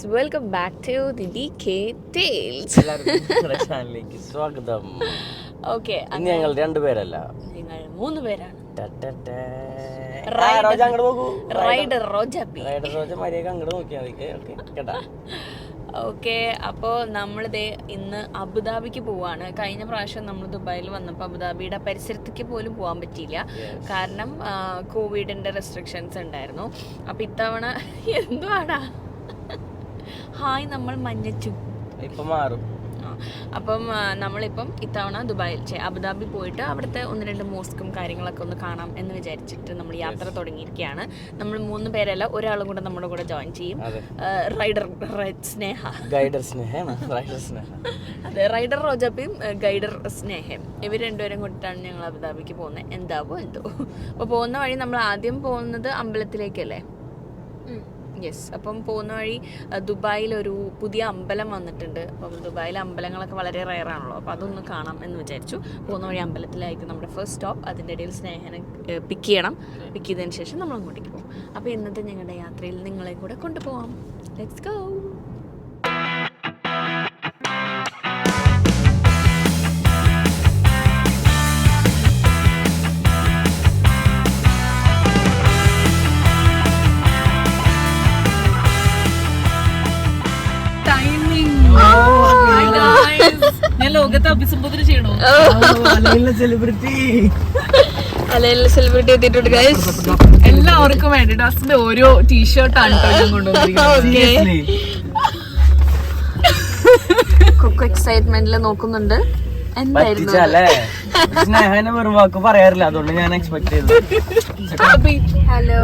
Guys, welcome back to the DK Tales. ചാനലിലേക്ക് സ്വാഗതം. Okay, ഞങ്ങൾ രണ്ടുപേരല്ല, ഞങ്ങൾ 3 പേരാണ്. റൈഡർ റോജ മര്യാദ അങ്ങോട്ട് നോക്കിയാൽ മതി കേട്ടാ. ഓക്കെ, അപ്പോൾ നമ്മളിതേ ഇന്ന് അബുദാബിക്ക് പോവാണ്. കഴിഞ്ഞ പ്രാവശ്യം നമ്മൾ ദുബായിൽ വന്നപ്പോൾ അബുദാബിയുടെ പരിസരത്തേക്ക് പോലും പോകാൻ പറ്റിയില്ല, കാരണം കോവിഡിൻ്റെ റെസ്ട്രിക്ഷൻസ് ഉണ്ടായിരുന്നു. അപ്പം ഇത്തവണ എന്തുവാടാ ഹായ് നമ്മൾ മഞ്ഞച്ചു ഇപ്പം മാറും. അപ്പം നമ്മളിപ്പം ഇത്തവണ അബുദാബി പോയിട്ട് അവിടുത്തെ 1-2 മോസ്കും കാര്യങ്ങളൊക്കെ ഒന്ന് കാണാം എന്ന് വിചാരിച്ചിട്ട് നമ്മൾ യാത്ര തുടങ്ങിയിരിക്കുകയാണ്. നമ്മൾ 3 പേരല്ല, ഒരാളും കൂടെ നമ്മുടെ കൂടെ ജോയിൻ ചെയ്യും. അതെ, റൈഡർ റോജാപ്പിയും ഗൈഡർ സ്നേഹയും, ഇവർ രണ്ടുപേരും കൂട്ടിട്ടാണ് ഞങ്ങൾ അബുദാബിക്ക് പോകുന്നത്. എന്താവോ എന്തോ. അപ്പോൾ പോകുന്ന വഴി നമ്മൾ ആദ്യം പോകുന്നത് അമ്പലത്തിലേക്കല്ലേ? യെസ്. അപ്പം പോകുന്ന വഴി ദുബായിലൊരു പുതിയ അമ്പലം വന്നിട്ടുണ്ട്. അപ്പം ദുബായിലെ അമ്പലങ്ങളൊക്കെ വളരെ റയറാണല്ലോ, അപ്പോൾ അതൊന്ന് കാണാം എന്ന് വിചാരിച്ചു. പോകുന്ന വഴി അമ്പലത്തിലായിരിക്കും നമ്മുടെ ഫസ്റ്റ് സ്റ്റോപ്പ്. അതിൻ്റെ ഇടയിൽ സ്നേഹനെ പിക്ക് ചെയ്യണം. പിക്ക് ചെയ്തതിന് ശേഷം നമ്മൾ അങ്ങോട്ടേക്ക് പോകും. അപ്പോൾ ഇന്നത്തെ ഞങ്ങളുടെ യാത്രയിൽ നിങ്ങളെ കൂടെ കൊണ്ടുപോകാം. Let's go. ഞാൻ ലോകത്തെ അഭിസംബോധന ചെയ്യണോ? സെലിബ്രിറ്റി എത്തിയിട്ടുണ്ട് ഗൈസ്. എല്ലാവർക്കും വേണ്ടിട്ട് അസിന്റെ ഓരോ ടീഷർട്ടാണ് കൊക്കോ എക്സൈറ്റ്മെന്റിൽ നോക്കുന്നുണ്ട്. എന്തായിരുന്നു സ്നേഹനെ വെറും വാക്ക് പറയാറില്ല, അതുകൊണ്ട് ഞാൻ എക്സ്പെക്ട് ചെയ്തു. ഹലോ,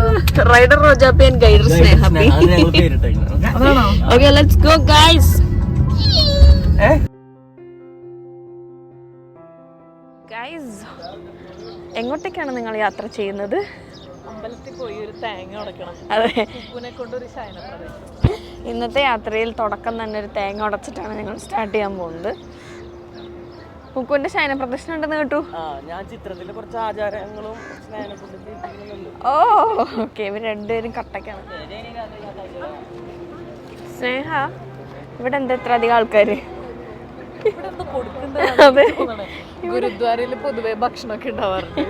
റൈഡർ റോജാപ്പി ആൻഡ് ഗൈഡർ സ്നേഹാപ്പി. Okay, let's go guys. Guys, എങ്ങോട്ടേക്കാണ് നിങ്ങൾ യാത്ര ചെയ്യുന്നത്? അമ്പലത്തിൽ പോയി ഒരു തേങ്ങ ഉടക്കണം. അതെ, കൊണ്ടൊരു ശയനം. ഇന്നത്തെ യാത്രയിൽ തുടക്കം തന്നെ ഒരു തേങ്ങ ഉടച്ചിട്ടാണ് ഞങ്ങൾ സ്റ്റാർട്ട് ചെയ്യാൻ പോകുന്നത്. കുക്കുവിന്റെ ശയന പ്രദർശനം ഉണ്ടെന്ന് കേട്ടു. ഞാൻ ചിത്രത്തില് കുറച്ച് ആചാരങ്ങളും ഓ ഓക്കെ, ഇവർ രണ്ടുപേരും കട്ടക്കാണ്. സ്നേഹ, ഇവിടെ എന്താ ഇത്ര അധികം ആൾക്കാര്? അതെ, ഗുരുദ്വാരയിൽ പൊതുവെ ഭക്ഷണമൊക്കെ ഉണ്ടാവാറുണ്ട്.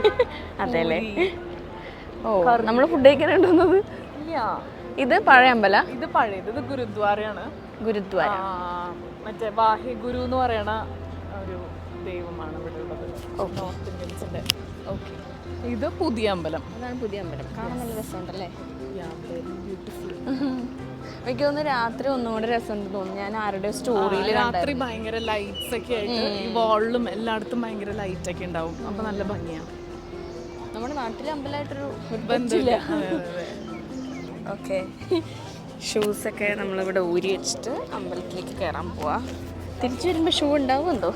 അതെല്ലേ? ഓ, നമ്മള് ഫുഡ് കഴിക്കാനുണ്ടെന്നത്. ഇത് പഴയ അമ്പല? ഇത് പഴയത്, ഇത് ഗുരുദ്വാരയാണ്. ഗുരുദ്വാര മറ്റേ വാഹി ഗുരു എന്ന് പറയണ ഒരു ദൈവമാണ് ഇവിടെ ഉള്ളത്, നോർത്ത് ഇന്ത്യൻസിന്റെ. ഓക്കെ, ഇത് പുതിയ അമ്പലം. അതാണ് പുതിയ അമ്പലം. കാണാൻ നല്ല രസമുണ്ടല്ലേ? ബ്യൂട്ടിഫുൾ. എനിക്ക് തോന്നുന്നു രാത്രി ഒന്നുകൂടെ രസമുണ്ട് തോന്നുന്നു. ഞാൻ ആരുടെ സ്റ്റോറിയിൽ രാത്രി ഭയങ്കര ലൈറ്റ്സ് ഒക്കെ ആയിട്ട് ഈ വാളിലും എല്ലായിടത്തും ഭയങ്കര ലൈറ്റ് ഒക്കെ ഉണ്ടാവും. അപ്പൊ നല്ല ഭംഗിയാണ്. നമ്മുടെ നാട്ടിലെ അമ്പലമായിട്ടൊരു ബന്ധമില്ല. ഓക്കെ, ഷൂസൊക്കെ നമ്മളിവിടെ ഊരി വെച്ചിട്ട് അമ്പലത്തിലേക്ക് കയറാൻ പോവാ. തിരിച്ചു വരുമ്പോൾ ഷൂ ഉണ്ടാവും എന്തോ.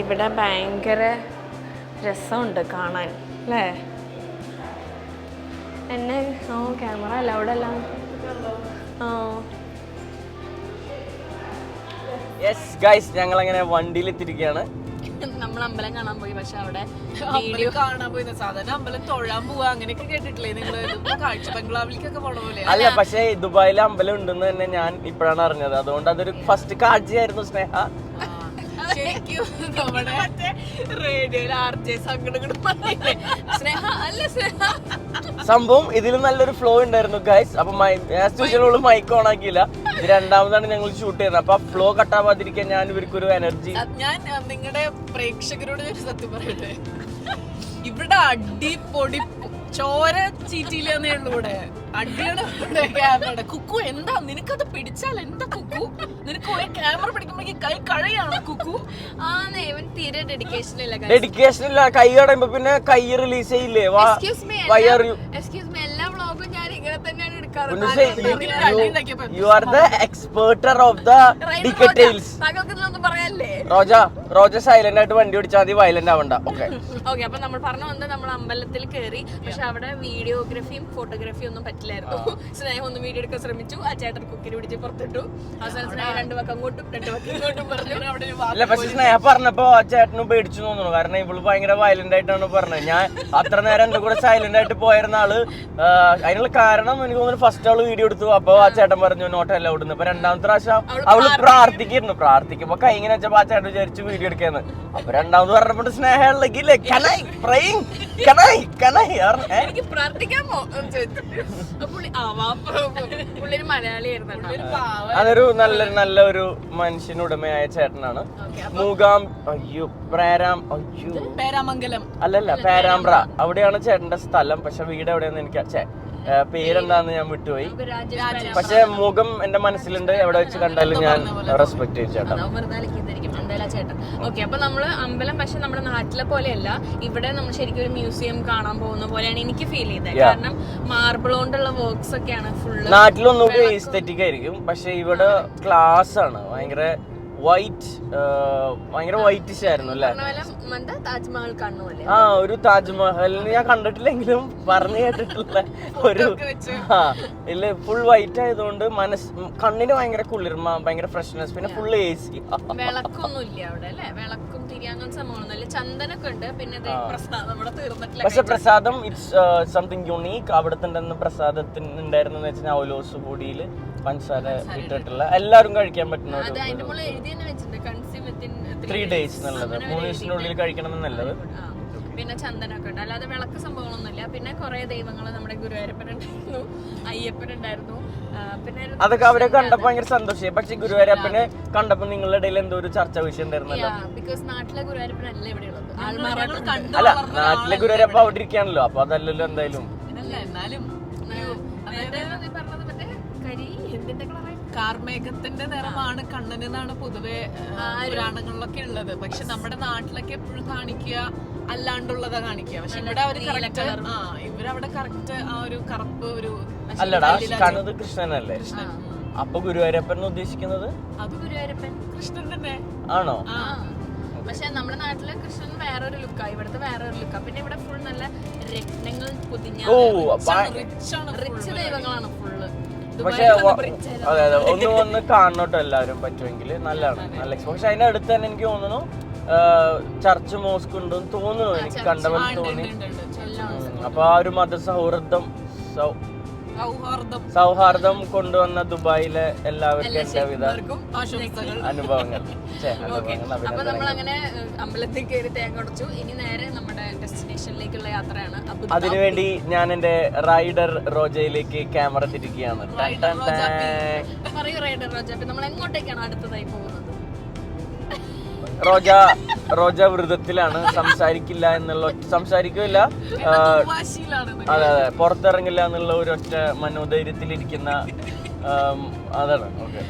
ഇവിടെ ഭയങ്കര രസമുണ്ട് കാണാൻ അല്ലേ? എന്നെ ക്യാമറ അല്ല അവിടെ എല്ലാം. യെസ് ഗൈസ്, ഞങ്ങൾ അങ്ങനെ വണ്ടിയിൽ എത്തിയിരിക്കുകയാണ്. നമ്മൾ അമ്പലം കാണാൻ പോയി, പക്ഷെ അവിടെ കാണാൻ പോയി. സാധാരണ അമ്പലം തൊഴാൻ പോവാ അങ്ങനെയൊക്കെ കേട്ടിട്ടില്ലേ നിങ്ങള്? കാഴ്ച ബംഗ്ലാവിലേക്കൊക്കെ പോണ പോലെ. അല്ല, പക്ഷെ ദുബായിലെ അമ്പലം ഉണ്ടെന്ന് തന്നെ ഞാൻ ഇപ്പോഴാണ് അറിഞ്ഞത്. അതുകൊണ്ട് അതൊരു ഫസ്റ്റ് കാഴ്ചയായിരുന്നു സ്നേഹ. സംഭവം ഇതിൽ നല്ലൊരു ഫ്ലോ ഉണ്ടായിരുന്നു ഗൈസ്. അപ്പൊ മൈക്ക് ഓൺ ആക്കിയില്ല. ഇത് രണ്ടാമതാണ് ഞങ്ങൾ ഷൂട്ട് ചെയ്യുന്നത്. അപ്പൊ ഫ്ലോ കട്ടാവാതിരിക്കാൻ ഞാൻ ഇവർക്കൊരു എനർജി. ഞാൻ നിങ്ങളുടെ പ്രേക്ഷകരോട് സത്യം പറയട്ടെ, ഇവിടെ അടിപൊളി ചോര ചീറ്റിയില്ലെന്നേ ഉള്ളൂ. ഇവിടെ അടിയാണ്. ക്യാമറ കുക്കു, എന്താ നിനക്കത് പിടിച്ചാൽ എന്താ കുക്കു? നിനക്ക് ഒരു ക്യാമറ പിടിക്കുമ്പോഴേക്ക് കൈ കഴിയാണ് കുക്കു. തീരെ ഡെഡിക്കേഷൻ ഇല്ല. കൈ കടയുമ്പോ പിന്നെ കൈ റിലീസ് ചെയ്യില്ലേ? എല്ലാ വ്ളോഗും ഞാൻ ഇങ്ങനെ തന്നെയാണ് എടുക്കാറ്. You are the experter of the DK Tales. താങ്കൾക്ക് ഇതിലൊന്നും പറയാനില്ല. അല്ലേ? റോജ സൈലന്റ് ആയിട്ട് വണ്ടി ഓടിച്ചാൽ മതി, വയലന്റ് ആവണ്ട. ഓക്കെ ഓക്കെ, അപ്പൊ നമ്മൾ പറഞ്ഞു വന്നത് നമ്മൾ അമ്പലത്തിൽ കയറി. പക്ഷെ അവിടെ വീഡിയോഗ്രാഫിയും ഫോട്ടോഗ്രാഫിയും ഒന്നും പറ്റില്ലായിരുന്നു. സ്നേഹം ഒന്ന് വീഡിയോ എടുക്കാൻ ശ്രമിച്ചു, ആ ചേട്ടൻ കുക്കിന് പിടിച്ച് പുറത്തിട്ടു. അവസാനം സ്നേഹം 2 പക്കം അങ്ങോട്ടും 2 പക്കം ഇങ്ങോട്ടും പറഞ്ഞു. അവിടെ ഒരു അല്ല, പക്ഷെ സ്നേഹ പറഞ്ഞപ്പോ ആ ചേട്ടനും പേടിച്ചു തോന്നുന്നു. കാരണം ഇവള് ഭയങ്കര വയലന്റ് ആയിട്ടാണ് പറഞ്ഞത്. ഞാൻ അത്ര നേരം എന്റെ കൂടെ സൈലന്റ് ആയിട്ട് പോയിരുന്ന ആള്, അതിനുള്ള കാരണം എനിക്ക് തോന്നുന്നു ഫസ്റ്റ് അവള് വീഡിയോ എടുത്തു. അപ്പൊ ആ ചേട്ടൻ പറഞ്ഞു നോട്ട് അല്ല ഓടുന്നു. അപ്പൊ 2ാമത്തെ പ്രാവശ്യം അവള് പ്രാർത്ഥിക്കുമ്പോ കൈ ഇങ്ങനെ വെച്ചപ്പോ ആ ചേട്ടൻ വിചാരിച്ചു വീഡിയോ എടുക്കാന്ന്. അപ്പൊ 2ാമത് പറഞ്ഞപ്പോ സ്നേഹ ഉള്ളെങ്കിലേ എനിക്ക് പ്രാർത്ഥിക്കാമോ പുള്ളിയൊരു മലയാളിയായിരുന്നു. അതൊരു നല്ലൊരു മനുഷ്യനുടമയായ ചേട്ടനാണ്. പേരാമംഗലം അല്ലല്ല, പേരാമ്പ്ര അവിടെയാണ് ചേട്ടന്റെ സ്ഥലം. പക്ഷെ വീട് എവിടെയാന്ന് എനിക്ക് പേരെന്താന്ന് ഞാൻ വിട്ടുപോയി. പക്ഷെ മുഖം എന്റെ മനസ്സിലുണ്ട്. എവിടെ വെച്ച് കണ്ടാലും ഞാൻ റെസ്പെക്ട് ചെയ്യും ചേട്ടൻ. ഓക്കെ, അപ്പൊ നമ്മള് അമ്പലം പക്ഷെ നമ്മുടെ നാട്ടിലെ പോലെയല്ല. ഇവിടെ നമ്മൾ ശരിക്കും ഒരു മ്യൂസിയം കാണാൻ പോകുന്ന പോലെയാണ് എനിക്ക് ഫീൽ ചെയ്തത്. കാരണം മാർബിൾ കൊണ്ടുള്ള വർക്ക്സ് ഒക്കെയാണ് ഫുള്ള്. നാട്ടിലൊന്നുകൂടി എസ്തെറ്റിക് ആയിരിക്കും. പക്ഷെ ഇവിടെ ക്ലാസ് ആണ്. ഭയങ്കര വൈറ്റിഷ് ആയിരുന്നു അല്ലേ? താജ്മഹൽ കാണുന്ന ആ, ഒരു താജ്മഹൽ ഞാൻ കണ്ടിട്ടില്ലെങ്കിലും പറഞ്ഞു കേട്ടിട്ടുള്ള ഒരു ഇല്ല, ഫുൾ വൈറ്റ് ആയതുകൊണ്ട് കണ്ണിന് ഭയങ്കര കുളിർമ, ഭയങ്കര ഫ്രഷ്നെസ്, പിന്നെ ഫുൾ AC. വിളക്കൊന്നും ഇല്ല അവിടെ അല്ലേ? വിളക്കും തിരിയാങ്ങൻ സംഭവമൊന്നുമില്ല. ചന്ദനൊക്കെ ഉണ്ട്. പിന്നെ പ്രസാദം ഇവിടെ തീർന്നിട്ടില്ല. പക്ഷെ പ്രസാദം ഇറ്റ്സ് സംതിങ് യുണീക്ക്. അവിടുത്തെ പ്രസാദത്തിന് ഉണ്ടായിരുന്നെന്ന് വെച്ചാൽ അവലോസ് പൊടിയില് പഞ്ചസാര ഇട്ടിട്ടുള്ള എല്ലാരും കഴിക്കാൻ പറ്റുന്ന 3 days എന്നുള്ളത്, 3 ദിവസത്തിനുള്ളിൽ കഴിക്കണം എന്നുള്ളത്. പിന്നെ ചന്ദനൊക്കെ ഉണ്ട്. അല്ലാതെ വിളക്ക് സംഭവങ്ങളൊന്നുമില്ല. പിന്നെ കുറെ ദൈവങ്ങൾ, നമ്മുടെ ഗുരുവായൂരപ്പൻ ഉണ്ടായിരുന്നു, അയ്യപ്പൻ ഉണ്ടായിരുന്നു. പിന്നെ അതൊക്കെ അവരെ കണ്ടപ്പോ ഭയങ്കര സന്തോഷമായി. പക്ഷെ ഗുരുവായൂരപ്പനെ കണ്ടപ്പോ നിങ്ങളുടെ ഇടയിൽ എന്തോ ഒരു ചർച്ച വിഷയം ഉണ്ടായിരുന്നല്ലോ. ബിക്കോസ് നാട്ടിലെ ഗുരുവായൂരപ്പനല്ല ഇവിടെയുള്ളത്. അല്ല, നാട്ടിലെ ഗുരുവായൂരപ്പ അവിടെ ഇരിക്കുകയാണല്ലോ. അപ്പൊ അതല്ലല്ലോ എന്തായാലും. എന്നാലും കാർമേഘത്തിന്റെ നിറമാണ് കണ്ണന് എന്നാണ് പൊതുവെ പുരാണങ്ങളിലൊക്കെ ഉള്ളത്. പക്ഷെ നമ്മുടെ നാട്ടിലൊക്കെ എപ്പോഴും കാണിക്കുക അല്ലാണ്ടുള്ളതാ കാണിക്കുക. പക്ഷെ ഇവിടെ അവര് ഇവരവിടെ കറക്റ്റ് ആ ഒരു കറുപ്പ് ഒരു അല്ലടാ, കണ്ണത് കൃഷ്ണനല്ലേ? അപ്പൊ ഗുരുവായൂരപ്പൻ ഉദ്ദേശിക്കുന്നത് അത് ഗുരുവായൂരപ്പൻ കൃഷ്ണൻ തന്നെ ആണോ? പക്ഷെ നമ്മുടെ നാട്ടിലെ കൃഷ്ണൻ വേറൊരു ലുക്കാ, ഇവിടുത്തെ വേറൊരു ലുക്കാ. പിന്നെ ഇവിടെ ഫുൾ നല്ല രത്നങ്ങൾ പൊതിഞ്ഞ റിച്ച് ദൈവങ്ങളാണ് ഫുള്ള്. പക്ഷെ അതെ ഒന്ന് കാണണോട്ടോ എല്ലാവരും പറ്റുമെങ്കിൽ. നല്ലതാണ്, നല്ല. പക്ഷെ അതിന്റെ അടുത്ത് തന്നെ എനിക്ക് തോന്നുന്നു ചർച്ച് മോസ്ക് ഉണ്ടെന്ന് തോന്നുന്നു. എനിക്ക് കണ്ടവർ തോന്നി. അപ്പൊ ആ ഒരു സൗഹാർദ്ദം കൊണ്ടുവന്ന ദുബായിലെ എല്ലാവർക്കും എല്ലാവിധ അനുഭവങ്ങൾ. അപ്പൊ നമ്മളങ്ങനെ അമ്പലത്തിൽ കയറി തേങ്ങ ഉടച്ചു. ഇനി നേരെ നമ്മുടെ ഡെസ്റ്റിനേഷനിലേക്കുള്ള യാത്രയാണ്. അതിനുവേണ്ടി ഞാൻ എന്റെ റൈഡർ റോജയിലേക്ക് ക്യാമറ തിരിക്കുകയാണ്. പറയൂ റൈഡർ റോജ, നമ്മൾ എങ്ങോട്ടേക്കാണ് അടുത്തതായി പോകുന്നത്? റോജ വ്രതത്തിലാണ്. സംസാരിക്കില്ല. അതെ, പുറത്തിറങ്ങില്ല എന്നുള്ള ഒരു ഒറ്റ മനോധൈര്യത്തിലിരിക്കുന്ന അതാണ്. ഓക്കെ,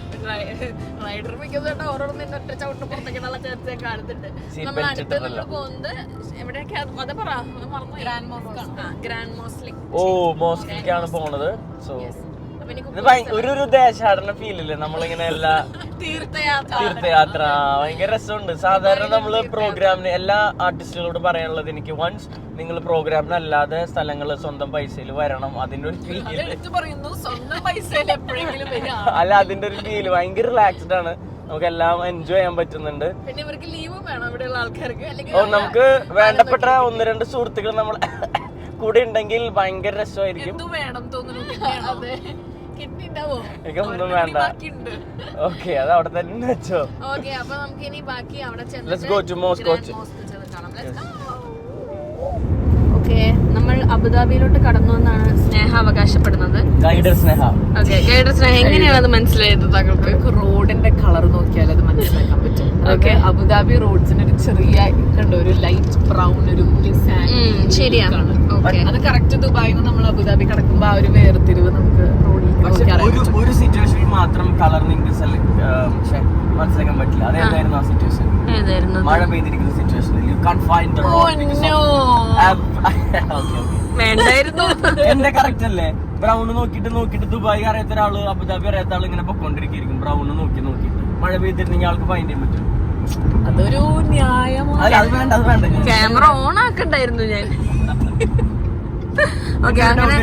റൈഡർ മിക്കതുകൊണ്ട് ഓരോന്നും ഒറ്റ ചവിട്ട് പുറത്തേക്കുള്ള ചേർച്ച കാണുന്നുണ്ട്. നമ്മൾ അടുത്ത് പോകുന്നത് എവിടെയൊക്കെ ഗ്രാൻഡ് മോസ്ലിക്. മോസ്ലിക്കാണ് പോണത്. സോ ഒരു ദേശാടന ഫീലില്ലേ നമ്മളിങ്ങനെ എല്ലാ തീർത്ഥയാത്ര ഭയങ്കര രസമുണ്ട്. സാധാരണ നമ്മള് പ്രോഗ്രാമിന് എല്ലാ ആർട്ടിസ്റ്റുകളോട് പറയാനുള്ളത്, എനിക്ക് വൺസ് നിങ്ങൾ പ്രോഗ്രാമിനല്ലാതെ സ്ഥലങ്ങള് സ്വന്തം പൈസയിൽ വരണം. അതിന്റെ ഒരു ഫീല് അല്ല, അതിന്റെ ഒരു ഫീല് ഭയങ്കര റിലാക്സ്ഡ് ആണ്. നമുക്ക് എല്ലാം എൻജോയ് ചെയ്യാൻ പറ്റുന്നുണ്ട്. പിന്നെ ഇവർക്ക് ലീവ് വേണം ഇവിടെയുള്ള ആൾക്കാർക്ക്. നമുക്ക് വേണ്ടപ്പെട്ട 1-2 സുഹൃത്തുക്കൾ നമ്മൾ കൂടെ ഉണ്ടെങ്കിൽ ഭയങ്കര രസമായിരിക്കും. എനിക്കൊന്നും വേണ്ട. ഓക്കെ, അത് അവിടെ തന്നെ വെച്ചോ. ഓക്കെ, അപ്പൊ നമുക്ക് ഇനി ബാക്കി അവിടെ ഓക്കെ, നമ്മൾ അബുദാബിയിലോട്ട് കടന്നു എന്നാണ് സ്നേഹ അവകാശപ്പെടുന്നത്. ഗൈഡർ സ്നേഹ. ഓക്കെ, ഗൈഡർ സ്നേഹ എങ്ങനെയാണ് അത് മനസ്സിലായത് താങ്കൾക്ക്? റോഡിന്റെ കളർ നോക്കിയാൽ അത് മനസ്സിലാക്കാൻ പറ്റും. ഓക്കെ, അബുദാബി റോഡ്സിന് ഒരു ചെറിയ ഒരു ലൈറ്റ് ബ്രൗൺ ഒരു ശരിയാണ്. അത് കറക്റ്റ് ദുബായിൽ നിന്ന് നമ്മൾ അബുദാബി കിടക്കുമ്പോ ആ ഒരു വേർതിരിവ് നമുക്ക് ഒരു സിറ്റുവേഷനിൽ മാത്രം കളർ നിങ്ങൾക്ക് മനസ്സിലാക്കാൻ പറ്റില്ല. അതായിരുന്നു ആ സിറ്റുവേഷൻ. മഴ പെയ്തിരിക്കുന്ന സിറ്റുവേഷനിൽ you can't find the road because വേണ്ടായിരുന്നു. എന്റെ കറക്റ്റ് അല്ലേ? ബ്രൗൺ നോക്കിട്ട് ദുബായ് അറിയാത്ത ഒരാള് അബുദാബി അറിയാത്ത ആള് ഇങ്ങനെ പൊക്കോണ്ടിരിക്കും. ബ്രൗൺ നോക്കിട്ട് മഴ പെയ്തിരുന്നെങ്കിൽ ആൾക്ക് ഫൈൻഡ് ചെയ്യാൻ പറ്റും. അതൊരു ന്യായമാണ്. അത് വേണ്ട ക്യാമറ ഓൺ ആക്കണ്ടായിരുന്നു ഞാൻ. ഓക്കെ, അങ്ങനെ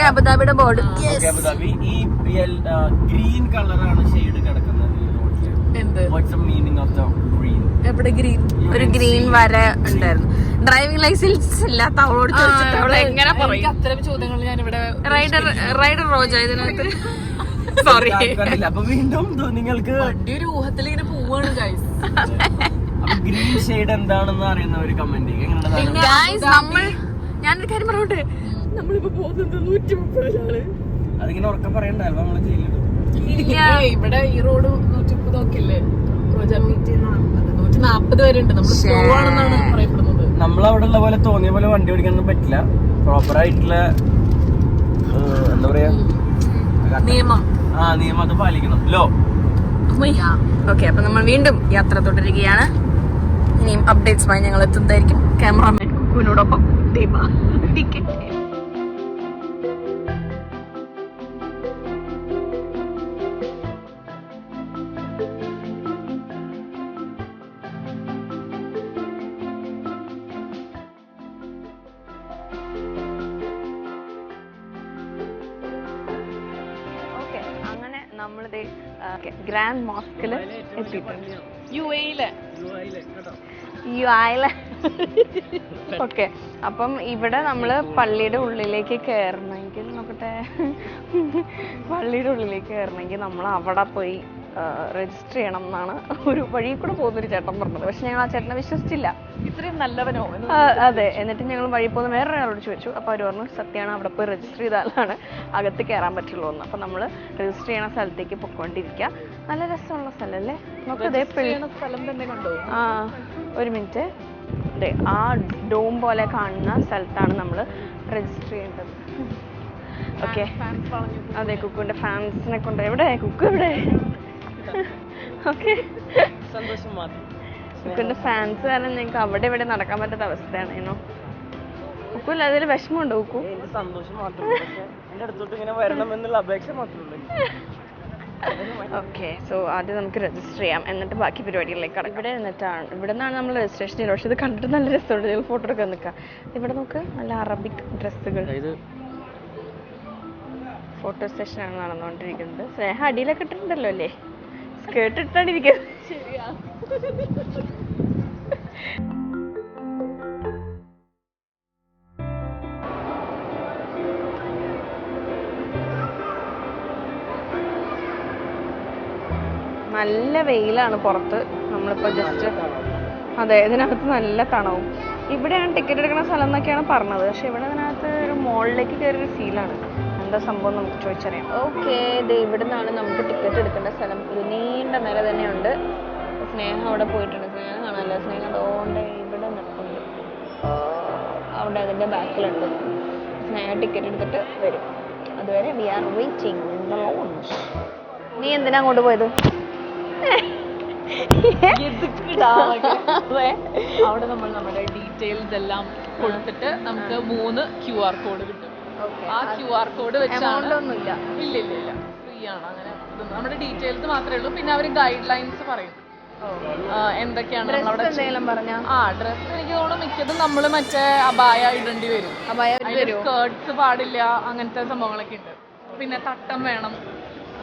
അബുദാബിയുടെ ബോർഡ്. അബുദാബി ഈ ഗ്രീൻ കളറാണ് ഷെയ്ഡ് കിടക്കുന്നത് ഈ റോഡില്. എന്ത്? What's the meaning of the green? എവിടെ ഗ്രീൻ? ഒരു ഗ്രീൻ വര ഉണ്ടായിരുന്നു. ഡ്രൈവിംഗ് ലൈസൻസ് ഇല്ലാത്ത അവളോട് ചോദിച്ചിട്ട് അവള് എങ്ങനെ പറയും? അത്തരം ചോദ്യങ്ങൾ ഞാൻ ഇവിടെ റൈഡർ റോജ ഇതിനകത്ത്. സോറി. അപ്പൊ വീണ്ടും നിങ്ങൾക്ക് വണ്ടി ഒരു ഊഹത്തിൽ ഇങ്ങനെ പോവാണ് ഗൈസ്. ഗ്രീൻ ഷെയ്ഡ് എന്താണെന്ന് അറിയുന്ന ഒരു കമന്റ് ഞാനൊരു കാര്യം പറഞ്ഞോട്ടെ, നമ്മളിപ്പോ പോകുന്നത് 130 അതിങ്ങനെ ഉറക്കം പറയണ്ട, നമ്മള് ജയിലിടും. ഇവിടെ ഈ റോഡ് 130 ഒക്കെ അല്ലേ? 140 വരെ ഉണ്ട്. നമ്മൾ സ്ലോ ആണെന്നാണ് പറയപ്പെടുന്നത്. നമ്മളവിടെ ഉള്ള പോലെ തോന്നിയ പോലെ വണ്ടി ഓടിക്കാനൊന്നും പറ്റില്ല. പ്രോപ്പർ ആയിട്ടുള്ള എന്താ പറയാ നിയമം അത് പാലിക്കണം. ലോ. ഓക്കെ, അപ്പൊ നമ്മൾ വീണ്ടും യാത്ര തുടരുകയാണ്. ഇനിയും അപ്ഡേറ്റ്സുമായി ഞങ്ങൾ എത്തുന്നതായിരിക്കും. ക്യാമറാമാൻ കുക്കുവിനോടൊപ്പം ദീപ. അങ്ങനെ നമ്മളിത് ഗ്രാൻഡ് മോസ്കില് എത്തിയിട്ടുണ്ട്. UAE-ലെ ഓക്കെ, അപ്പം ഇവിടെ നമ്മള് പള്ളിയുടെ ഉള്ളിലേക്ക് കയറണമെങ്കിൽ പള്ളിയുടെ ഉള്ളിലേക്ക് കയറണമെങ്കിൽ നമ്മൾ അവിടെ പോയി രജിസ്റ്റർ ചെയ്യണം എന്നാണ് ഒരു വഴി കൂടെ പോകുന്നൊരു ചേട്ടൻ പറഞ്ഞത്. പക്ഷെ ഞങ്ങൾ ആ ചേട്ടനെ വിശ്വസിച്ചില്ല. ഇത്രയും നല്ലവനോ? അതെ. എന്നിട്ട് ഞങ്ങൾ വഴി പോകുന്ന വേറൊരാളോട് ചോദിച്ചു. അപ്പോൾ അവർ പറഞ്ഞു സത്യമാണ്, അവിടെ പോയി രജിസ്റ്റർ ചെയ്താലാണ് അകത്ത് കയറാൻ പറ്റുള്ളൂ എന്ന്. അപ്പം നമ്മൾ രജിസ്റ്റർ ചെയ്യണ സ്ഥലത്തേക്ക് പൊയ്ക്കൊണ്ടിരിക്കുക. നല്ല രസമുള്ള സ്ഥലമല്ലേ? സ്ഥലം തന്നെ കണ്ടോ? ഒരു മിനിറ്റ്. അതെ, ആ ഡോം പോലെ കാണുന്ന സ്ഥലത്താണ് നമ്മൾ രജിസ്റ്റർ ചെയ്യേണ്ടത്. ഓക്കെ. അതെ, കുക്കുവിന്റെ ഫാൻസിനെ കൊണ്ട്. എവിടെ കുക്കു? എവിടെ? ഓക്കെ, സന്തോഷം മാത്രം. കുക്കുവിന്റെ ഫാൻസ് കാരണം ഞങ്ങൾക്ക് അവിടെ ഇവിടെ നടക്കാൻ പറ്റാത്ത അവസ്ഥയാണ്. ഏനോ കുക്കുല്ല, അതിൽ വിഷമമുണ്ടോ കുക്കു? സന്തോഷം മാത്രമേ, എന്റെ അടുത്തോട്ട് ഇങ്ങനെ വരണം എന്നുള്ള അപേക്ഷ മാത്രമേ. ഓക്കെ, സോ ആദ്യം നമുക്ക് രജിസ്റ്റർ ചെയ്യാം, എന്നിട്ട് ബാക്കി പരിപാടികളിലേക്ക് കടക്കാം. ഇവിടെ നിന്നിട്ടാണ്, ഇവിടെ നിന്നാണ് നമ്മൾ രജിസ്ട്രേഷൻ ചെയ്യുന്നത്. പക്ഷെ ഇത് കണ്ടിട്ട് നല്ല രസമുണ്ട്. ഞങ്ങൾ ഫോട്ടോ എടുക്കാൻ നിൽക്കാം. ഇവിടെ നോക്ക്, നല്ല അറബിക് ഡ്രസ്സുകൾ. ഫോട്ടോ സെഷനാണ് നടന്നുകൊണ്ടിരിക്കുന്നത്. സ്നേഹ അടിയിലൊക്കെ ഇട്ടിട്ടുണ്ടല്ലോ അല്ലേ? സ്കേർട്ട് ഇട്ടാണ് ഇരിക്കുന്നത്. ശരിയാ. നല്ല വെയിലാണ് പുറത്ത്. നമ്മളിപ്പോൾ ജസ്റ്റ് അതെ, ഇതിനകത്ത് നല്ല തണവും. ഇവിടെയാണ് ടിക്കറ്റ് എടുക്കുന്ന സ്ഥലം എന്നൊക്കെയാണ് പറഞ്ഞത്. പക്ഷെ ഇവിടെ ഇതിനകത്ത് ഒരു മോളിലേക്ക് കയറിയൊരു ഫീലാണ്. എന്താ സംഭവം നമുക്ക് ചോദിച്ചറിയാം. ഓക്കെ, ഇവിടെ നിന്നാണ് നമുക്ക് ടിക്കറ്റ് എടുക്കേണ്ട സ്ഥലം. ഒരു നീണ്ട നില തന്നെയുണ്ട്. സ്നേഹം അവിടെ പോയിട്ടുണ്ട്. സ്നേഹം കാണാനല്ല, സ്നേഹം അതുകൊണ്ട് ഇവിടെ നിൽക്കുന്നുണ്ട്. അവിടെ അതിൻ്റെ ബാക്കിലുണ്ട്. സ്നേഹം ടിക്കറ്റ് എടുത്തിട്ട് വരും. അതുവരെ we are waiting in the lounge. നീ എന്തിനാ അങ്ങോട്ട് പോയത്? അവിടെ നമ്മൾ നമ്മുടെ ഡീറ്റെയിൽസ് എല്ലാം കൊടുത്തിട്ട് നമുക്ക് 3 QR കോഡ് കിട്ടും. ആ QR കോഡ് വെച്ചാണ്. ഇല്ല, ഫ്രീ ആണ്. അങ്ങനെ നമ്മുടെ ഡീറ്റെയിൽസ് മാത്രമേ ഉള്ളൂ. പിന്നെ അവർ ഗൈഡ് ലൈൻസ് പറയും എന്തൊക്കെയാണ്. ഡ്രസ്സ് എനിക്ക് തോന്നുന്നു മിക്കതും നമ്മൾ മറ്റേ അബായ ഇടേണ്ടി വരും. സ്കേർട്സ് പാടില്ല, അങ്ങനത്തെ സംഭവങ്ങളൊക്കെ ഉണ്ട്. പിന്നെ തട്ടം വേണം.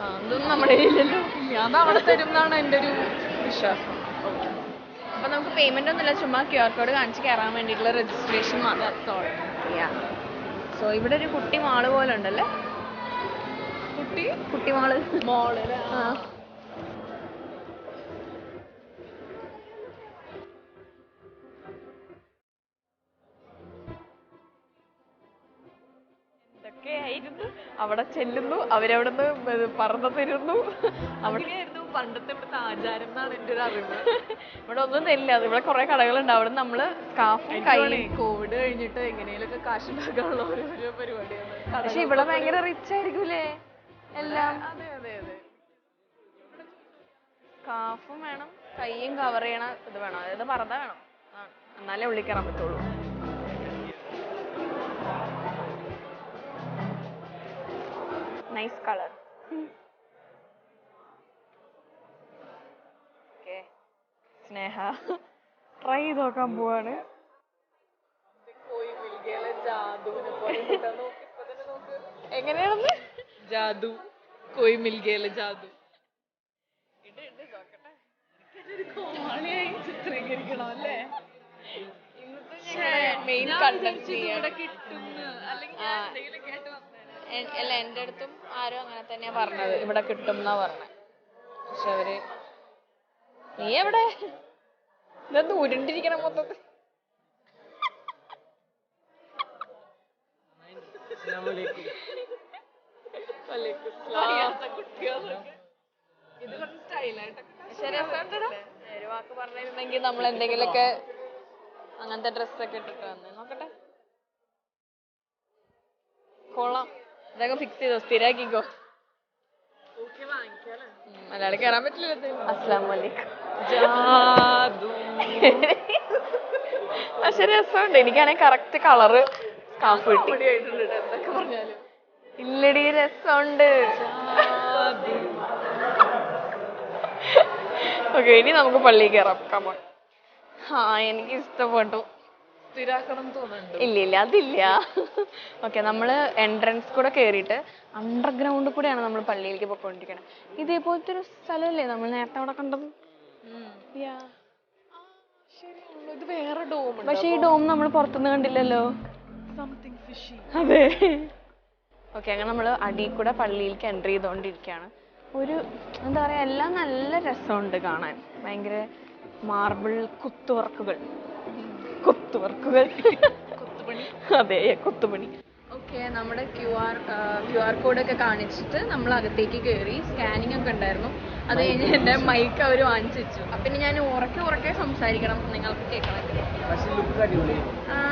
അതൊന്നും നമ്മുടെ കയ്യിലല്ലോ. അത് അവിടെ തരും എന്നാണ് എൻ്റെ ഒരു വിശ്വാസം. അപ്പൊ നമുക്ക് പേയ്മെന്റ് ഒന്നുമില്ല, ചുമ്മാ QR കോഡ് കാണിച്ച് കയറാൻ വേണ്ടിയിട്ടുള്ള രജിസ്ട്രേഷൻ മാത്രം. സോ ഇവിടെ ഒരു കുട്ടി മാള് പോലെ ഉണ്ടല്ലേ? കുട്ടി മോള്. എന്തൊക്കെയായിരുന്നു അവിടെ ചെല്ലുന്നു, അവരവിടുന്ന് പറന്നു തരുന്നു. അവിടെയായിരുന്നു പണ്ടത്തെ ഇവിടുത്തെ ആചാരം എന്നാണ് എൻ്റെ ഒരു അറിവ്. ഇവിടെ ഒന്നും തരില്ല. ഇവിടെ കുറെ കടകളുണ്ട്. അവിടെ നമ്മള് സ്കാർഫും കയ്യിൽ. കോവിഡ് കഴിഞ്ഞിട്ട് എങ്ങനെയൊക്കെ കാശ് ഉണ്ടാക്കാനുള്ള ഓരോ പരിപാടിയാണ്. പക്ഷെ ഇവിടെ ഭയങ്കര റിച്ച് ആയിരിക്കൂലേ എല്ലാം? അതെ. സ്കാർഫും വേണം, കയ്യും കവർ ചെയ്യണ ഇത് വേണം, അതായത് പർദ്ദ വേണം. എന്നാലേ ഉള്ളിൽ കയറാൻ പറ്റുള്ളൂ. Nice colour. സ്നേഹ ട്രൈ ചെയ്ത് നോക്കാൻ പോവാണ്. എങ്ങനെയാണെന്ന് ജാദു കോയി മിൽഗേല ജാദു ചിത്രീകരിക്കണോ അല്ലേ? മെയിൻ കണ്ടന്റ് അല്ല, എൻ്റെ അടുത്തും ആരും അങ്ങനെ തന്നെയാ പറഞ്ഞത്, ഇവിടെ കിട്ടും എന്നാ പറഞ്ഞത്. പക്ഷെ അവര് നീ എവിടെ ഇതൊന്ന് ഉരുണ്ടിരിക്കണം മൊത്തത്തിൽ. ഒരു വാക്ക് പറഞ്ഞിരുന്നെങ്കിൽ നമ്മൾ എന്തെങ്കിലുമൊക്കെ അങ്ങനത്തെ ഡ്രസ്സൊക്കെ ഇട്ടിട്ട് വന്നേ. നോക്കട്ടെ, കൊള്ളാം. ഇതൊക്കെ ഫിക്സ് ചെയ്തോ, സ്ഥിരാക്കിക്കോ. മലയാളം കയറാൻ പറ്റില്ലല്ലോ. അസ്സലാമലൈക്കും. പക്ഷെ രസമുണ്ട്. എനിക്കാണെങ്കിൽ കറക്റ്റ് കളറ് സ്കാർഫ് കിട്ടി. എന്തൊക്കെ പറഞ്ഞാലും ഇല്ലടി, രസമുണ്ട്. ഓക്കെ, ഇനി നമുക്ക് പള്ളിയിൽ കയറാം. കമോൺ. ആ, എനിക്ക് ഇഷ്ടപ്പെട്ടു. ഇല്ല അതില്ല. ഓക്കെ, നമ്മള് എൻട്രൻസ് കൂടെ കേറിയിട്ട് അണ്ടർഗ്രൗണ്ട് കൂടെയാണ് നമ്മൾ പള്ളിയിലേക്ക് പോയിക്കൊണ്ടിരിക്കണത്. ഇതേപോലത്തെ ഒരു സ്ഥലമല്ലേ നമ്മൾ നേരത്തെ അവിടെ കണ്ടത്? ഇത് വേറെ ഡോം. പക്ഷെ ഈ ഡോം നമ്മൾ പുറത്തുനിന്ന് കണ്ടില്ലല്ലോ. അതെ. ഓക്കെ, അങ്ങനെ നമ്മൾ അടിയിൽ കൂടെ പള്ളിയിലേക്ക് എൻട്രി ചെയ്തോണ്ടിരിക്കുകയാണ്. ഒരു എന്താ പറയാ, എല്ലാം നല്ല രസമുണ്ട് കാണാൻ. ഭയങ്കര മാർബിൾ കുത്തുവർക്കുകൾ. അതെ, കൊത്തുപണി. ഓക്കെ, നമ്മുടെ ക്യു ആർ കോഡൊക്കെ കാണിച്ചിട്ട് നമ്മൾ അകത്തേക്ക് കയറി. സ്കാനിങ് ഒക്കെ ഉണ്ടായിരുന്നു. അത് കഴിഞ്ഞ് എൻ്റെ മൈക്ക് അവർ വാങ്ങിച്ചു വെച്ചു. പിന്നെ ഞാൻ ഉറക്കെ സംസാരിക്കണം, നിങ്ങൾക്ക് കേൾക്കണം.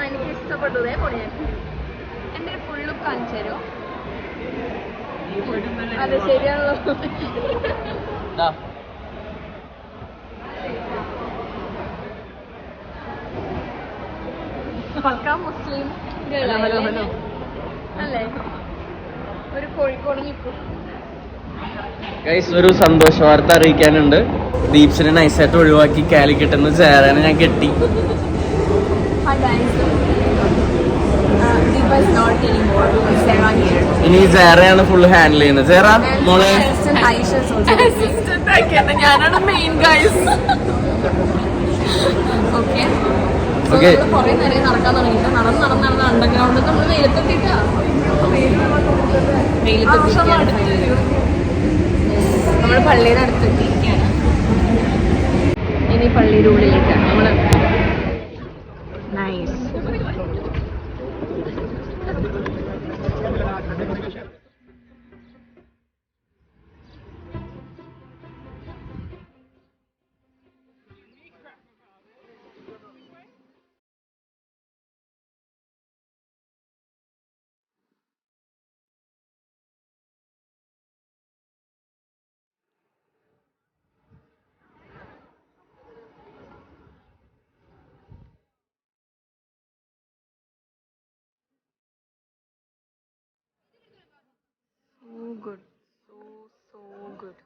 എനിക്ക് ഇഷ്ടപ്പെട്ടതേ പൊടി. ഞാൻ എൻ്റെ ഒരു ഫുൾ ലുക്ക് കാണിച്ചു തരുമോ? അതെ, ശരിയാണല്ലോ. പക്കാ മുസ്ലിം അല്ലേ? ഒരു കോഴിക്കോട് നിൽക്കും. ഒരു സന്തോഷ വാർത്ത അറിയിക്കാനുണ്ട്. ദീപ്സിനെ നൈസായിട്ട് ഒഴിവാക്കി കാലിക്കട്ടെന്ന് ചേരാനെ ഞാൻ കെട്ടി. ഇനി സേറയാണ് ഫുൾ ഹാൻഡിൽ ചെയ്യുന്നത്. സേറ മോളെ, ഞാനാണ് മെയിൻ ഗൈസ്. ഓക്കെ, കുറെ നേരം നടക്കാൻ തുടങ്ങിയിട്ട് നടന്ന് അണ്ടർഗ്രൗണ്ട് നമ്മൾ വെയിലത്തെത്തിട്ടാ. നമ്മൾ പള്ളിയുടെ അടുത്തെത്തിയിരിക്കുകയാണ്. ഇനി പള്ളിയുടെ ഉള്ളിലേക്കാണ് നമ്മള്. നൈസ്. Good. So good.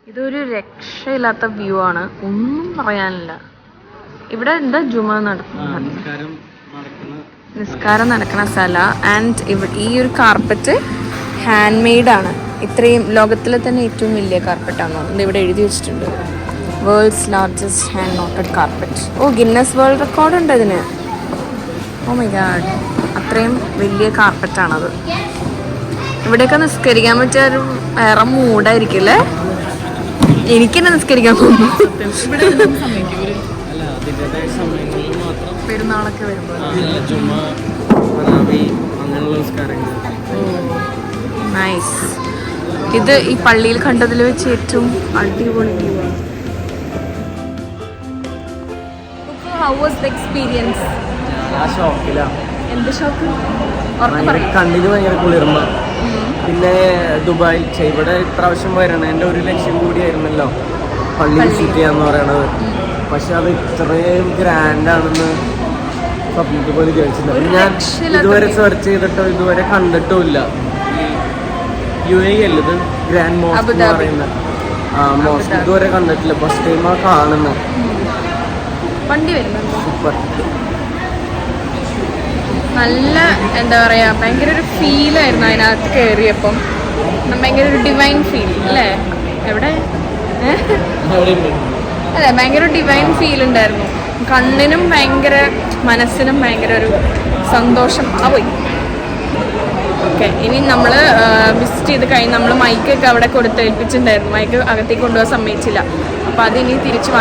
ഇതൊരു രക്ഷയില്ലാത്ത വ്യൂ ആണ്, ഒന്നും പറയാനില്ല. ഇവിടെ എന്താ ജുമ നിസ്കാരം നടക്കുന്ന സ്ഥല. ആൻഡ് ഈ ഒരു കാർപ്പറ്റ് ഹാൻഡ് മെയ്ഡ് ആണ്. ഇത്രയും ലോകത്തിലെ തന്നെ ഏറ്റവും വലിയ കാർപ്പറ്റാണോ ഇത് ഇവിടെ എഴുതി വെച്ചിട്ടുണ്ട്. World's largest hand knotted carpet. ഓ, ഗിന്നസ് വേൾഡ് റെക്കോർഡ് ഉണ്ട് ഇതിന്. ഓ മൈ ഗാഡ്, അത്രയും വലിയ കാർപ്പറ്റാണത്. ഇവിടെയൊക്കെ നിസ്കരിക്കാൻ പറ്റിയ ഒരു വേറെ മൂടായിരിക്കും അല്ലേ? എനിക്കെന്നെ നിസ്കരിക്കാൻ പോകുന്നു പെരുന്നാളൊക്കെ വരുമ്പോൾ. നൈസ്. ഇത് ഈ പള്ളിയിൽ കണ്ടതിൽ വെച്ച് ഏറ്റവും അടിപൊളി വ്യൂ ആണ്. How was the experience? ആ ഷോക്കിലാ എന്ത് ഷോക്ക്? കണ്ണിന് ഭയങ്കര കുളിർമ. പിന്നെ ദുബായ് ഇവിടെ ഇപ്രാവശ്യം വരണം എൻ്റെ ഒരു ലക്ഷ്യം കൂടിയായിരുന്നല്ലോ പള്ളി വിസിറ്റ് ചെയ്യാന്ന് പറയണത്. പക്ഷെ അത് ഇത്രയും ഗ്രാൻഡ് ആണെന്ന് സ്വപ്നത്തിൽ പോലും വിചാരിച്ചില്ല. ഞാൻ ഇതുവരെ സെർച്ച് ചെയ്തിട്ടോ ഇതുവരെ കണ്ടിട്ടും ഇല്ല. UAE അല്ലേ ഇത് ഗ്രാൻഡ് മോസ്ക് എന്ന് പറയുന്നത്. മോസ്ക് ഇതുവരെ കണ്ടിട്ടില്ല, ഫസ്റ്റ് ടൈമാ കാണുന്നത്. വണ്ടി വരുന്നുണ്ട്. സൂപ്പർ. നല്ല എന്താ പറയാ, ഭയങ്കര ഒരു ഫീലായിരുന്നു അതിനകത്ത് കയറിയപ്പം. ഭയങ്കര ഒരു ഡിവൈൻ ഫീൽ അല്ലേ? എവിടെ അതെ, ഭയങ്കര ഡിവൈൻ ഫീൽ ഉണ്ടായിരുന്നു. കണ്ണിനും ഭയങ്കര മനസ്സിനും ഭയങ്കര ഒരു സന്തോഷം പോയി. ഓക്കെ, ഇനി നമ്മൾ വിസിറ്റ് ചെയ്ത് കഴിഞ്ഞ് നമ്മൾ മൈക്കൊക്കെ അവിടെ കൊടുത്ത് ഏൽപ്പിച്ചിട്ടുണ്ടായിരുന്നു. മൈക്ക് അകത്തേക്ക് കൊണ്ടുപോകാൻ സമ്മതിച്ചില്ല. അപ്പോൾ അതിനി തിരിച്ച്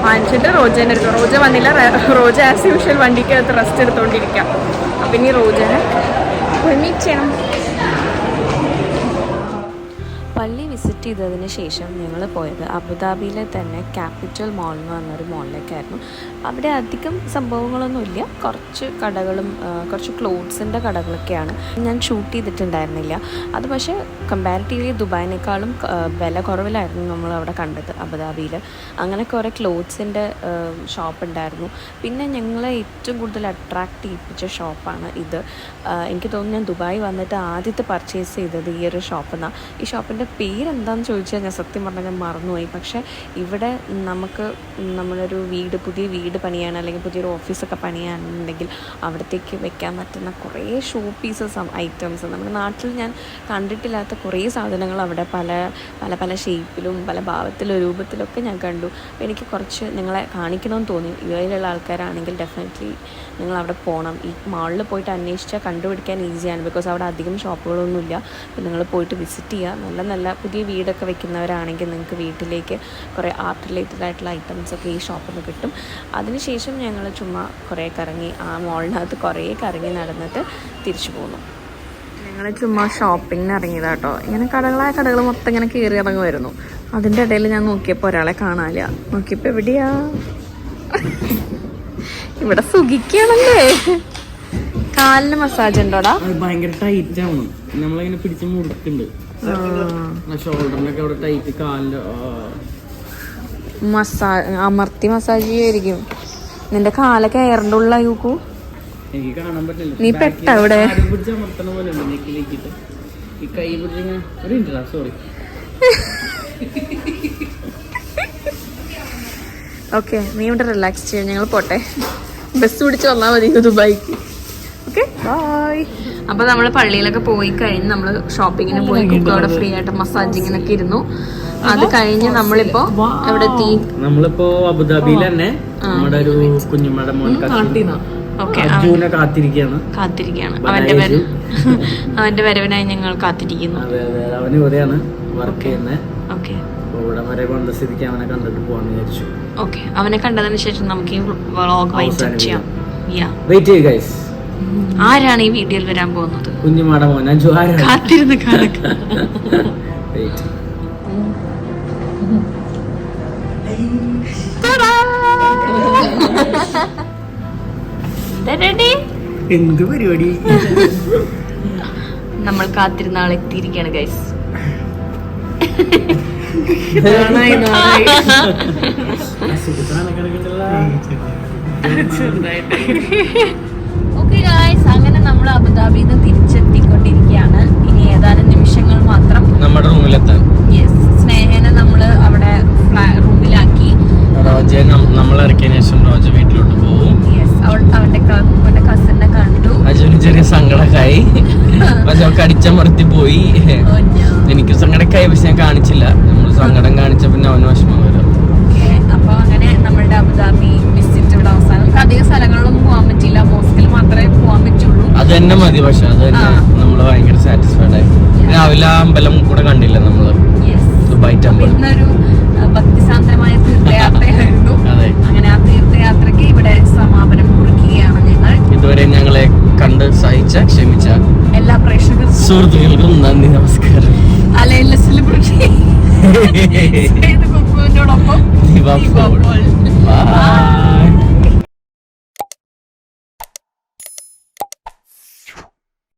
വാങ്ങിച്ചിട്ട് റോജേൻ്റെ എടുത്തു. റോജ വന്നില്ല. റോജ ആസ് യൂഷ്വൽ വണ്ടിക്കകത്ത് റെസ്റ്റ് എടുത്തുകൊണ്ടിരിക്കാം. അപ്പം ഇനി റോജനെ മീറ്റ് ചെയ്യണം. പള്ളി വിസിറ്റ് ചെയ്തതിന് ശേഷം ഞങ്ങൾ പോയത് അബുദാബിയിലെ തന്നെ ക്യാപിറ്റൽ മോൾ എന്ന് പറഞ്ഞൊരു മോളിലേക്കായിരുന്നു. അവിടെ അധികം സംഭവങ്ങളൊന്നുമില്ല, കുറച്ച് കടകളും കുറച്ച് ക്ലോത്ത്സിൻ്റെ കടകളൊക്കെയാണ്. ഞാൻ ഷൂട്ട് ചെയ്തിട്ടുണ്ടായിരുന്നില്ല അത്. പക്ഷേ കമ്പാരിറ്റീവ്ലി ദുബായിനേക്കാളും വില കുറവിലായിരുന്നു നമ്മൾ അവിടെ കണ്ടത് അബുദാബിയിൽ. അങ്ങനെ കുറേ ക്ലോത്ത്സിൻ്റെ ഷോപ്പ് ഉണ്ടായിരുന്നു. പിന്നെ ഞങ്ങളെ ഏറ്റവും കൂടുതൽ അട്രാക്റ്റ് ചെയ്യിപ്പിച്ച ഷോപ്പാണ് ഇത്. എനിക്ക് തോന്നുന്നു ഞാൻ ദുബായ് വന്നിട്ട് ആദ്യത്തെ പർച്ചേസ് ചെയ്തത് ഈ ഒരു ഷോപ്പിൽ നിന്നാണ്. ഈ ഷോപ്പിൻ്റെ പേരെന്താണെന്ന് ചോദിച്ചാൽ ഞാൻ സത്യം പറഞ്ഞാൽ ഞാൻ മറന്നുപോയി. പക്ഷേ ഇവിടെ നമുക്ക് നമ്മളൊരു പുതിയ വീട് പണിയാണ് അല്ലെങ്കിൽ പുതിയൊരു ഓഫീസൊക്കെ പണിയാണെന്നുണ്ടെങ്കിൽ അവിടത്തേക്ക് വെക്കാൻ പറ്റുന്ന കുറേ ഷോ പീസസ് ഐറ്റംസ്, നമ്മുടെ നാട്ടിൽ ഞാൻ കണ്ടിട്ടില്ലാത്ത കുറേ സാധനങ്ങൾ അവിടെ പല പല പല ഷേപ്പിലും പല ഭാവത്തിലും രൂപത്തിലൊക്കെ ഞാൻ കണ്ടു. അപ്പോൾ എനിക്ക് കുറച്ച് നിങ്ങളെ കാണിക്കണമെന്ന് തോന്നി. UAEയിലുള്ള ആൾക്കാരാണെങ്കിൽ ഡെഫിനറ്റ്ലി നിങ്ങൾ അവിടെ പോകണം. ഈ മാളിൽ പോയിട്ട് അന്വേഷിച്ചാൽ കണ്ടുപിടിക്കാൻ ഈസിയാണ്, ബിക്കോസ് അവിടെ അധികം ഷോപ്പുകളൊന്നുമില്ല. അപ്പോൾ നിങ്ങൾ പോയിട്ട് വിസിറ്റ് ചെയ്യുക. നല്ല നല്ല പുതിയ വീടൊക്കെ വെക്കുന്നവരാണെങ്കിൽ നിങ്ങൾക്ക് വീട്ടിലേക്ക് കുറേ ആർട്ട് റിലേറ്റഡ് ആയിട്ടുള്ള ഐറ്റംസൊക്കെ ഈ ഷോപ്പിൽ നിന്ന് കിട്ടും. അതിനുശേഷം ഞങ്ങൾ ചുമ്മാ കുറേ കറങ്ങി ആ മോളിനകത്ത് കുറേ കറങ്ങി നടന്നിട്ട് തിരിച്ചു പോന്നു. ഞങ്ങൾ ചുമ്മാ ഷോപ്പിങ്ങിന് ഇറങ്ങിയതാ കേട്ടോ. ഇങ്ങനെ കടകൾ മൊത്തം ഇങ്ങനെ കയറി ഇറങ്ങുമായിരുന്നു. അതിൻ്റെ ഇടയിൽ ഞാൻ നോക്കിയപ്പോൾ ഒരാളെ കാണാനില്ല. നോക്കിയപ്പോൾ എവിടെയാ? ഇവിടെ സുഖിക്കാണല്ലേ. കാലിന് മസാജ് ഉണ്ടോടാ? ഭയങ്കര ടൈറ്റ് ആണ്, നമ്മളിങ്ങനെ പിടിച്ച് മുറുക്കുന്നുണ്ട്. ഷോൾഡറിനൊക്കെ അവിടെ ടൈറ്റ്, കാലിന്റെ അമർത്തി മസാജ് ചെയ്യുമായിരിക്കും. നിന്റെ കാലൊക്കെ എയറിൻ്റെ ഉള്ള യൂക്കു. എനിക്ക് കാണാൻ പറ്റില്ല. നീ പെട്ട ഇവിടെ പിടിച്ച് അമർത്തണ പോലെ ഉണ്ട് നെക്കിലേക്കിട്ട്. ഈ കൈ പിടിച്ചിങ്ങനെ സോറി. ഓക്കെ, നീ ഇവിടെ റിലാക്സ് ചെയ്യാം. ഞങ്ങൾ പോട്ടെ, ബസ് പിടിച്ച് വന്നാൽ മതി ദുബായിക്ക്. Okay, by. അപ്പോൾ നമ്മൾ പള്ളിയിലൊക്കെ പോയി കഴിഞ്ഞ് നമ്മൾ ഷോപ്പിങ്ങിന് പോയി. കുക്ക് അവിടെ ഫ്രീ ആയിട്ട് മസാജിങ്ങിനൊക്കെ ഇരുന്നു. അത് കഴിഞ്ഞ് നമ്മളിപ്പോ എവിടെ എത്തി? നമ്മളിപ്പോ അബുദാബിയിൽ തന്നെ നമ്മുടെ ഒരു കുഞ്ഞുമ്മയുടെ മോൻ കാത്തിരിക്കുകയാണ്. അവന്റെ വരവിനായി ഞങ്ങൾ കാത്തിരിക്കുന്നു. അതെ അതെ, അവന് ഇവിടെയാണ് വർക്ക് ചെയ്യുന്നത്. ഓക്കെ, ഇവിടെ വരെ വന്ന സ്ഥിതിക്ക് അവനെ കണ്ടിട്ട് പോകാന്ന് വിചാരിച്ചു. ഓക്കെ, അവനെ കണ്ടതിന് ശേഷം നമുക്ക് ഈ വ്ളോഗ് വൈൻഡ് അപ്പ് ചെയ്യാം. വെയിറ്റ് ചെയ്യ് ഗൈസ്. ആരാണ് ഈ വീഡിയോയിൽ വരാൻ പോകുന്നത്? കുഞ്ഞുമാടെ മോൻ കാത്തിരുന്ന് എന്ത് പരിപാടി? നമ്മൾ കാത്തിരുന്ന ആൾ എത്തിയിരിക്കുകയാണ് ഗൈസ്. ഓക്കെ ഗൈസ്, അങ്ങനെ നമ്മൾ അബുദാബിയിൽ നിന്ന് തിരിച്ചെത്തിക്കൊണ്ടിരിക്കുകയാണ്. ഇനി ഏതാനും നിമിഷങ്ങൾ മാത്രം നമ്മുടെ റൂമിലെത്താൻ. യെസ്, സ്നേഹനെ നമ്മള് അവിടെ റൂമിലാക്കി. റോജയെ നമ്മൾ ഇറക്കിയതിനു ശേഷം റോജ വീട്ടിലോട്ട് പോകും. യെസ്, അവന്റെ കസിനെ കണ്ടു. അജുന് ചെറിയ സങ്കടക്കായി, പക്ഷെ അവൾക്ക് അടിച്ചമർത്തി പോയി. എനിക്ക് സങ്കടക്കായി, പക്ഷെ ഞാൻ കാണിച്ചില്ല. നമ്മൾ സങ്കടം കാണിച്ച പിന്നെ അവന് വിഷമം വരും. അപ്പൊ അങ്ങനെ നമ്മളുടെ അബുദാബി വിസിറ്റ് ഇവിടെ അവസാനം. നമുക്ക് അധികം സ്ഥലങ്ങളിലൊന്നും പോകാൻ പറ്റില്ല, മോസ്കിൽ മാത്രമേ പോകാൻ പറ്റുള്ളൂ. അത് തന്നെ മതി. പക്ഷെ അത് തന്നെ നമ്മള് ഭയങ്കര സാറ്റിസ്ഫൈഡ് ആയി. രാവിലെ അമ്പലം കൂടെ കണ്ടില്ല നമ്മള്, ദുബായ് ടെമ്പിൾ. ഇന്നൊരു ഭക്തിസാന്ദ്രമായ തീർത്ഥയാത്രയായിരുന്നു. അങ്ങനെ ആ തീർത്ഥയാത്രയ്ക്ക് ഇവിടെ സമാപനം കുറിക്കുകയാണ് ഞങ്ങൾ. ഇതുവരെ ഞങ്ങളെ കണ്ട് സഹിച്ച ക്ഷമിച്ച എല്ലാ പ്രേക്ഷകർക്കും സുഹൃത്തുക്കൾക്കും നന്ദി, നമസ്കാരം. അലൈൻലെസ് സെലിബ്രിറ്റി കുക്കുവിനോടൊപ്പം Liverpool. Liverpool. Bye.